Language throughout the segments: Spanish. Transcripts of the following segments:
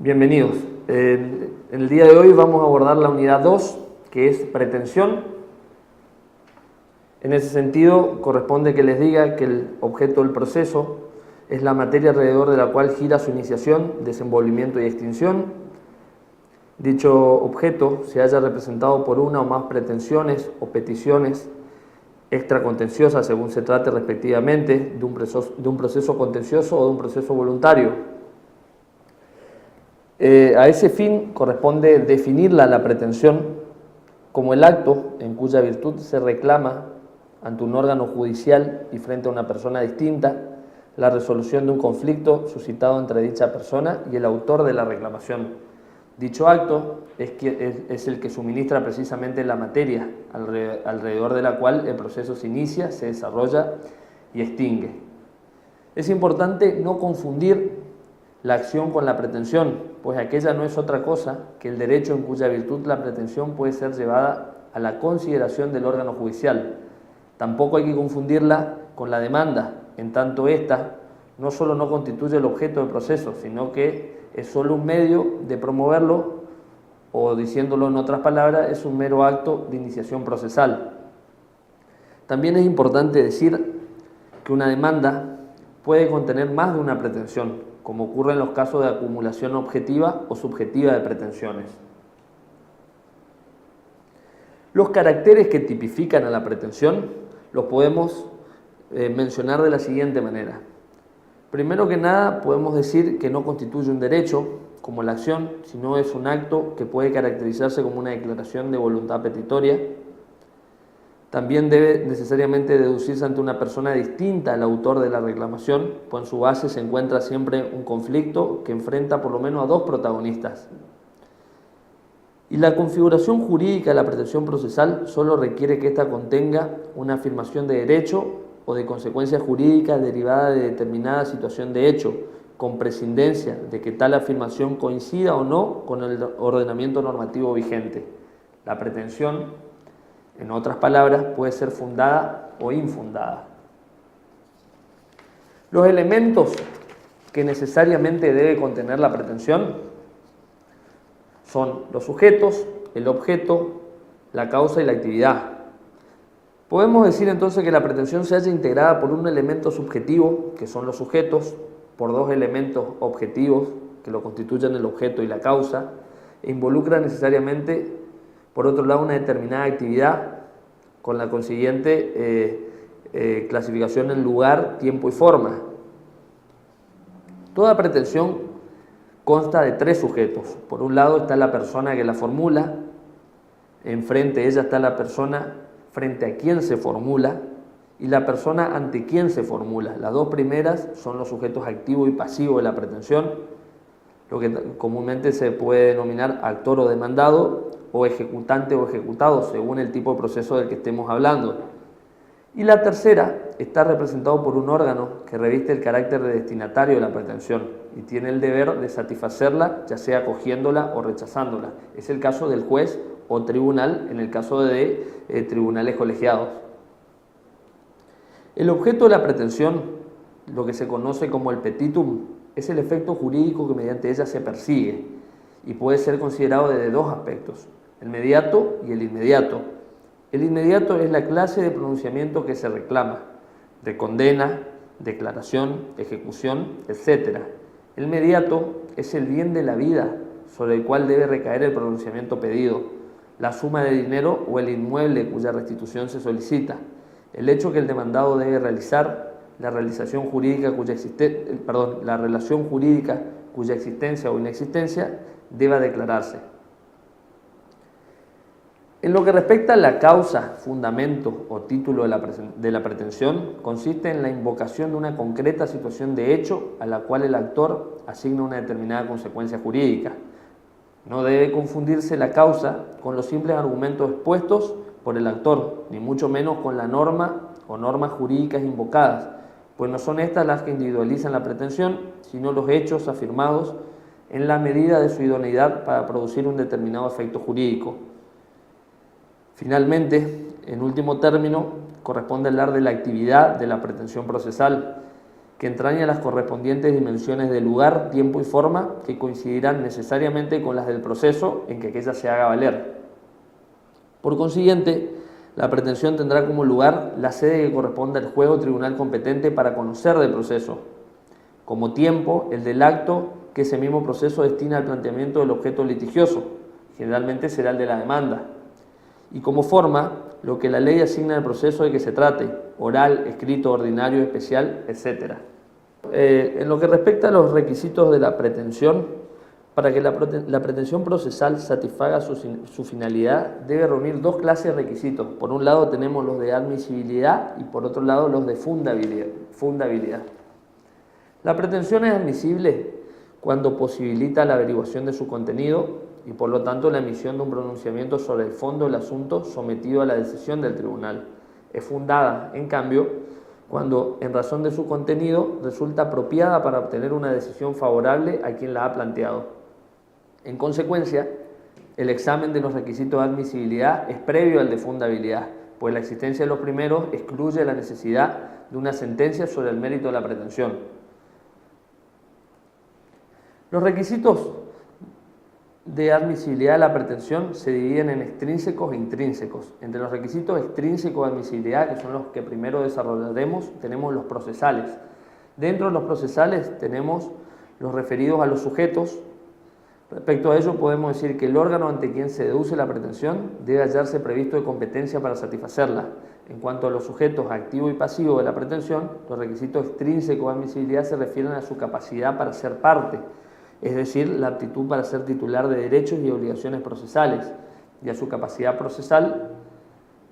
Bienvenidos. En el día de hoy vamos a abordar la unidad 2, que es pretensión. En ese sentido, corresponde que les diga que el objeto del proceso es la materia alrededor de la cual gira su iniciación, desenvolvimiento y extinción. Dicho objeto se haya representado por una o más pretensiones o peticiones extracontenciosas, según se trate respectivamente, de un proceso contencioso o de un proceso voluntario. A ese fin corresponde definirla la pretensión como el acto en cuya virtud se reclama ante un órgano judicial y frente a una persona distinta la resolución de un conflicto suscitado entre dicha persona y el autor de la reclamación. Dicho acto es el que suministra precisamente la materia alrededor de la cual el proceso se inicia, se desarrolla y extingue. Es importante no confundir la acción con la pretensión, pues aquella no es otra cosa que el derecho en cuya virtud la pretensión puede ser llevada a la consideración del órgano judicial. Tampoco hay que confundirla con la demanda, en tanto ésta no solo no constituye el objeto del proceso, sino que es solo un medio de promoverlo, o diciéndolo en otras palabras, es un mero acto de iniciación procesal. También es importante decir que una demanda puede contener más de una pretensión, como ocurre en los casos de acumulación objetiva o subjetiva de pretensiones. Los caracteres que tipifican a la pretensión los podemos mencionar de la siguiente manera. Primero que nada, podemos decir que no constituye un derecho, como la acción, sino es un acto que puede caracterizarse como una declaración de voluntad petitoria. También debe necesariamente deducirse ante una persona distinta al autor de la reclamación, pues en su base se encuentra siempre un conflicto que enfrenta por lo menos a dos protagonistas. Y la configuración jurídica de la pretensión procesal solo requiere que ésta contenga una afirmación de derecho o de consecuencia jurídica derivada de determinada situación de hecho, con prescindencia de que tal afirmación coincida o no con el ordenamiento normativo vigente. La pretensión, en otras palabras, puede ser fundada o infundada. Los elementos que necesariamente debe contener la pretensión son los sujetos, el objeto, la causa y la actividad. Podemos decir entonces que la pretensión se halla integrada por un elemento subjetivo, que son los sujetos, por dos elementos objetivos, que lo constituyen el objeto y la causa, e involucra necesariamente, por otro lado, una determinada actividad con la consiguiente clasificación en lugar, tiempo y forma. Toda pretensión consta de tres sujetos. Por un lado está la persona que la formula, enfrente de ella está la persona frente a quien se formula y la persona ante quien se formula. Las dos primeras son los sujetos activo y pasivo de la pretensión, lo que comúnmente se puede denominar actor o demandado, o ejecutante o ejecutado, según el tipo de proceso del que estemos hablando. Y la tercera está representado por un órgano que reviste el carácter de destinatario de la pretensión y tiene el deber de satisfacerla, ya sea acogiéndola o rechazándola. Es el caso del juez o tribunal, en el caso de tribunales colegiados. El objeto de la pretensión, lo que se conoce como el petitum, es el efecto jurídico que mediante ella se persigue y puede ser considerado desde dos aspectos: el mediato y el inmediato. El inmediato es la clase de pronunciamiento que se reclama, de condena, declaración, ejecución, etc. El mediato es el bien de la vida sobre el cual debe recaer el pronunciamiento pedido, la suma de dinero o el inmueble cuya restitución se solicita, el hecho que el demandado debe realizar, la relación jurídica cuya existencia o inexistencia deba declararse. En lo que respecta a la causa, fundamento o título de la pretensión, consiste en la invocación de una concreta situación de hecho a la cual el actor asigna una determinada consecuencia jurídica. No debe confundirse la causa con los simples argumentos expuestos por el actor, ni mucho menos con la norma o normas jurídicas invocadas, pues no son estas las que individualizan la pretensión, sino los hechos afirmados en la medida de su idoneidad para producir un determinado efecto jurídico. Finalmente, en último término, corresponde hablar de la actividad de la pretensión procesal, que entraña las correspondientes dimensiones de lugar, tiempo y forma que coincidirán necesariamente con las del proceso en que aquella se haga valer. Por consiguiente, la pretensión tendrá como lugar la sede que corresponda al juez o tribunal competente para conocer del proceso, como tiempo el del acto que ese mismo proceso destina al planteamiento del objeto litigioso, generalmente será el de la demanda, y como forma lo que la ley asigna al proceso de que se trate, oral, escrito, ordinario, especial, etc. En lo que respecta a los requisitos de la pretensión, para que la pretensión procesal satisfaga su finalidad, debe reunir dos clases de requisitos. Por un lado tenemos los de admisibilidad y por otro lado los de fundabilidad. La pretensión es admisible cuando posibilita la averiguación de su contenido y por lo tanto la emisión de un pronunciamiento sobre el fondo del asunto sometido a la decisión del tribunal. Es fundada, en cambio, cuando en razón de su contenido resulta apropiada para obtener una decisión favorable a quien la ha planteado. En consecuencia, el examen de los requisitos de admisibilidad es previo al de fundabilidad, pues la existencia de los primeros excluye la necesidad de una sentencia sobre el mérito de la pretensión. Los requisitos de admisibilidad de la pretensión se dividen en extrínsecos e intrínsecos. Entre los requisitos extrínsecos de admisibilidad, que son los que primero desarrollaremos, tenemos los procesales. Dentro de los procesales tenemos los referidos a los sujetos. Respecto a ello podemos decir que el órgano ante quien se deduce la pretensión debe hallarse previsto de competencia para satisfacerla. En cuanto a los sujetos activo y pasivo de la pretensión, los requisitos extrínsecos de admisibilidad se refieren a su capacidad para ser parte, es decir, la aptitud para ser titular de derechos y obligaciones procesales, y a su capacidad procesal,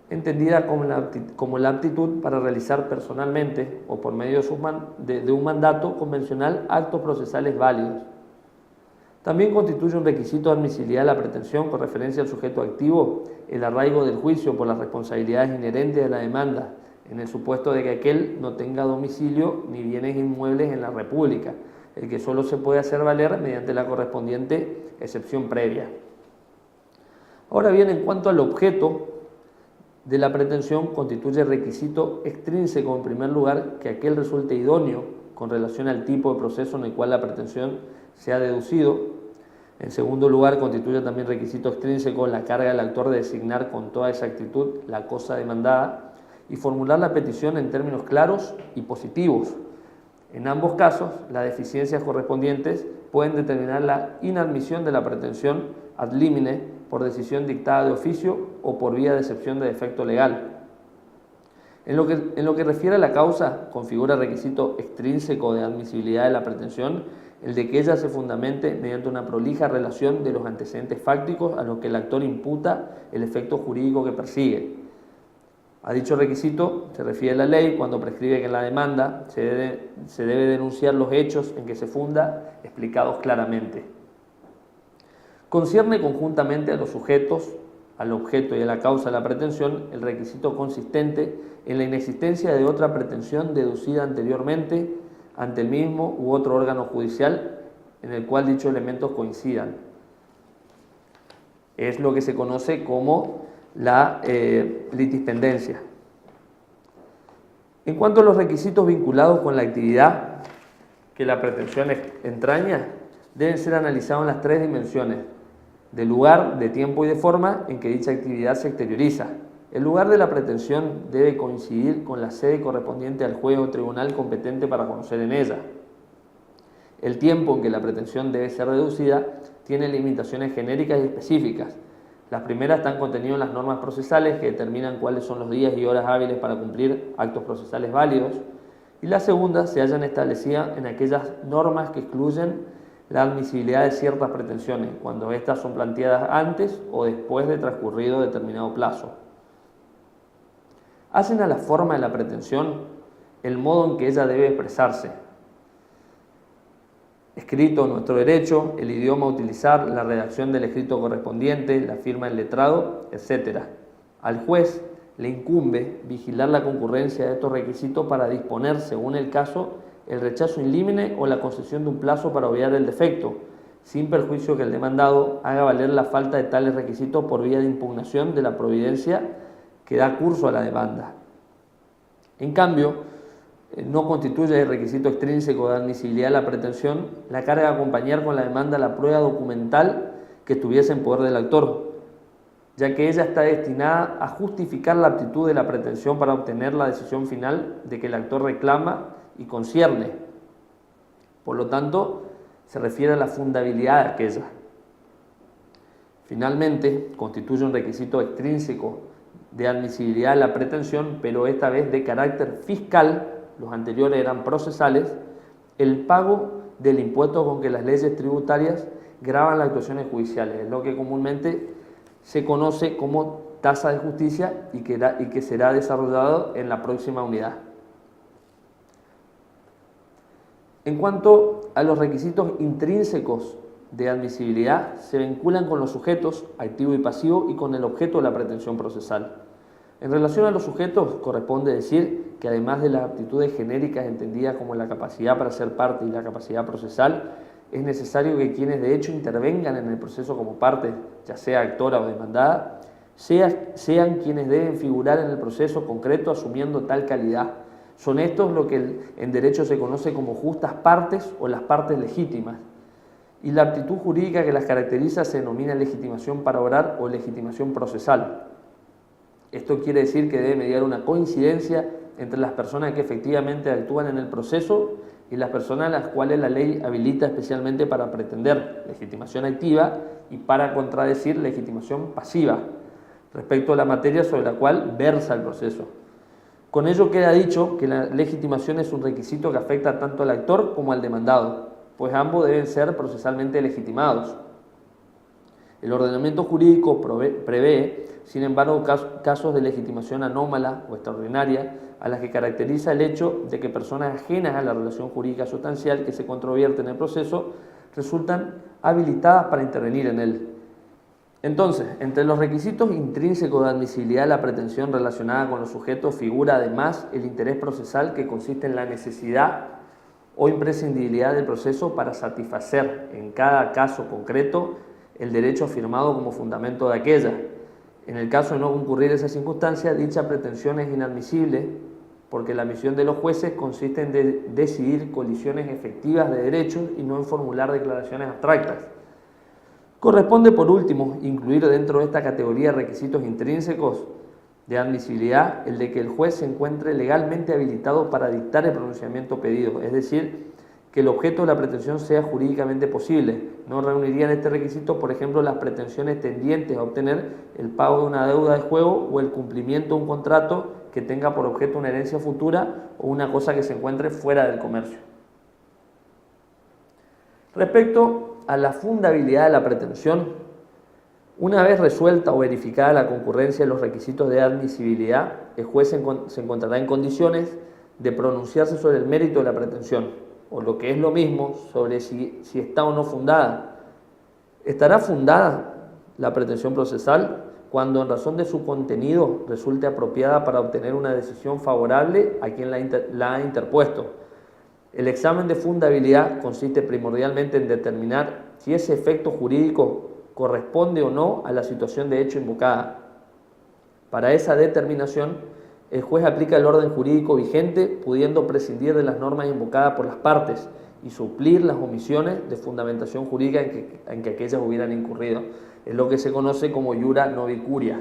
entendida como la aptitud para realizar personalmente o por medio de un mandato convencional actos procesales válidos. También constituye un requisito de admisibilidad de la pretensión con referencia al sujeto activo el arraigo del juicio por las responsabilidades inherentes de la demanda, en el supuesto de que aquel no tenga domicilio ni bienes inmuebles en la República, el que solo se puede hacer valer mediante la correspondiente excepción previa. Ahora bien, en cuanto al objeto de la pretensión, constituye requisito extrínseco en primer lugar que aquel resulte idóneo con relación al tipo de proceso en el cual la pretensión se ha deducido. En segundo lugar, constituye también requisito extrínseco la carga del actor de designar con toda exactitud la cosa demandada y formular la petición en términos claros y positivos. En ambos casos, las deficiencias correspondientes pueden determinar la inadmisión de la pretensión ad limine por decisión dictada de oficio o por vía de excepción de defecto legal. En lo que refiere a la causa, configura requisito extrínseco de admisibilidad de la pretensión el de que ella se fundamente mediante una prolija relación de los antecedentes fácticos a los que el actor imputa el efecto jurídico que persigue. A dicho requisito se refiere la ley cuando prescribe que en la demanda se debe denunciar los hechos en que se funda explicados claramente. Concierne conjuntamente a los sujetos, al objeto y a la causa de la pretensión el requisito consistente en la inexistencia de otra pretensión deducida anteriormente ante el mismo u otro órgano judicial en el cual dichos elementos coincidan. Es lo que se conoce como la litispendencia. En cuanto a los requisitos vinculados con la actividad que la pretensión entraña, deben ser analizados en las tres dimensiones: de lugar, de tiempo y de forma en que dicha actividad se exterioriza. El lugar de la pretensión debe coincidir con la sede correspondiente al juez o tribunal competente para conocer en ella. El tiempo en que la pretensión debe ser reducida tiene limitaciones genéricas y específicas. Las primeras están contenidas en las normas procesales que determinan cuáles son los días y horas hábiles para cumplir actos procesales válidos, y las segundas se hallan establecidas en aquellas normas que excluyen la admisibilidad de ciertas pretensiones, cuando éstas son planteadas antes o después de transcurrido determinado plazo. Hacen a la forma de la pretensión el modo en que ella debe expresarse. Escrito nuestro derecho, el idioma a utilizar, la redacción del escrito correspondiente, la firma del letrado, etc. Al juez le incumbe vigilar la concurrencia de estos requisitos para disponer, según el caso, el rechazo in limine o la concesión de un plazo para obviar el defecto, sin perjuicio que el demandado haga valer la falta de tales requisitos por vía de impugnación de la providencia que da curso a la demanda. En cambio, no constituye el requisito extrínseco de admisibilidad de la pretensión la carga a acompañar con la demanda la prueba documental que estuviese en poder del actor, ya que ella está destinada a justificar la aptitud de la pretensión para obtener la decisión final de que el actor reclama y concierne. Por lo tanto, se refiere a la fundabilidad de aquella. Finalmente, constituye un requisito extrínseco de admisibilidad de la pretensión, pero esta vez de carácter fiscal, los anteriores eran procesales, el pago del impuesto con que las leyes tributarias gravan las actuaciones judiciales, es lo que comúnmente se conoce como tasa de justicia y que será desarrollado en la próxima unidad. En cuanto a los requisitos intrínsecos de admisibilidad, se vinculan con los sujetos, activo y pasivo, y con el objeto de la pretensión procesal. En relación a los sujetos, corresponde decir que además de las aptitudes genéricas entendidas como la capacidad para ser parte y la capacidad procesal, es necesario que quienes de hecho intervengan en el proceso como parte, ya sea actora o demandada, sean quienes deben figurar en el proceso concreto asumiendo tal calidad. Son estos lo que en derecho se conoce como justas partes o las partes legítimas. Y la aptitud jurídica que las caracteriza se denomina legitimación para obrar o legitimación procesal. Esto quiere decir que debe mediar una coincidencia entre las personas que efectivamente actúan en el proceso y las personas a las cuales la ley habilita especialmente para pretender legitimación activa y para contradecir legitimación pasiva respecto a la materia sobre la cual versa el proceso. Con ello queda dicho que la legitimación es un requisito que afecta tanto al actor como al demandado, pues ambos deben ser procesalmente legitimados. El ordenamiento jurídico prevé, sin embargo, casos de legitimación anómala o extraordinaria, a las que caracteriza el hecho de que personas ajenas a la relación jurídica sustancial que se controvierte en el proceso resultan habilitadas para intervenir en él. Entonces, entre los requisitos intrínsecos de admisibilidad de la pretensión relacionada con los sujetos figura además el interés procesal, que consiste en la necesidad o imprescindibilidad del proceso para satisfacer en cada caso concreto el derecho afirmado como fundamento de aquella. En el caso de no concurrir esa circunstancia, dicha pretensión es inadmisible porque la misión de los jueces consiste en decidir colisiones efectivas de derechos y no en formular declaraciones abstractas. Corresponde, por último, incluir dentro de esta categoría de requisitos intrínsecos de admisibilidad el de que el juez se encuentre legalmente habilitado para dictar el pronunciamiento pedido, es decir, que el objeto de la pretensión sea jurídicamente posible. No reunirían este requisito, por ejemplo, las pretensiones tendientes a obtener el pago de una deuda de juego o el cumplimiento de un contrato que tenga por objeto una herencia futura o una cosa que se encuentre fuera del comercio. Respecto a la fundabilidad de la pretensión, una vez resuelta o verificada la concurrencia de los requisitos de admisibilidad, el juez se encontrará en condiciones de pronunciarse sobre el mérito de la pretensión, o lo que es lo mismo, sobre si está o no fundada. ¿Estará fundada la pretensión procesal cuando en razón de su contenido resulte apropiada para obtener una decisión favorable a quien la ha interpuesto? El examen de fundabilidad consiste primordialmente en determinar si ese efecto jurídico corresponde o no a la situación de hecho invocada. Para esa determinación, el juez aplica el orden jurídico vigente, pudiendo prescindir de las normas invocadas por las partes y suplir las omisiones de fundamentación jurídica en que aquellas hubieran incurrido. Es lo que se conoce como iura novi curia.